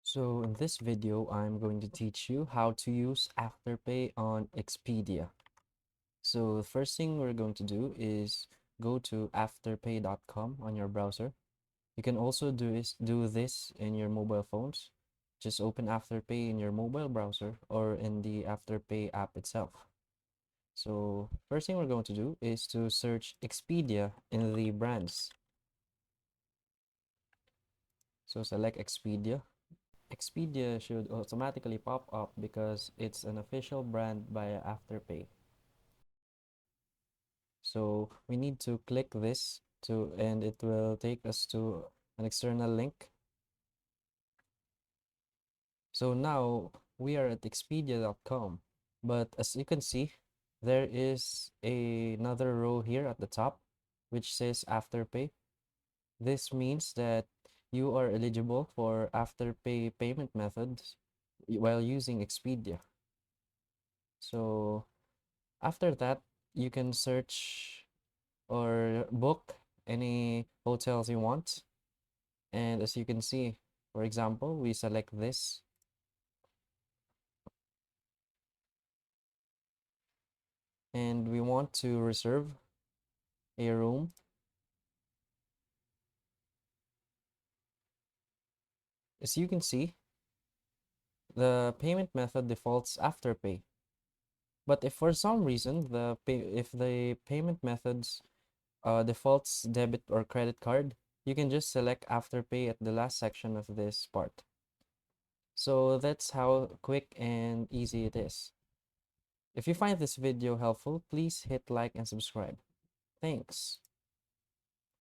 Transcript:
So in this video, I'm going to teach you how to use Afterpay on Expedia. So the first thing we're going to do is go to afterpay.com on your browser. You can also do this in your mobile phones. Just open Afterpay in your mobile browser or in the Afterpay app itself. So first thing we're going to do is to search Expedia in the brands. So select Expedia. Expedia should automatically pop up because it's an official brand by Afterpay. So we need to click this and it will take us to an external link. So now we are at expedia.com, but as you can see, there is another row here at the top which says Afterpay. This means that you are eligible for Afterpay payment methods while using Expedia. So after that, you can search or book any hotels you want. And as you can see, for example, we select this and we want to reserve a room. As you can see, the payment method defaults Afterpay. But if for some reason if the payment methods defaults debit or credit card, you can just select Afterpay at the last section of this part. So that's how quick and easy it is. If you find this video helpful, please hit like and subscribe. Thanks.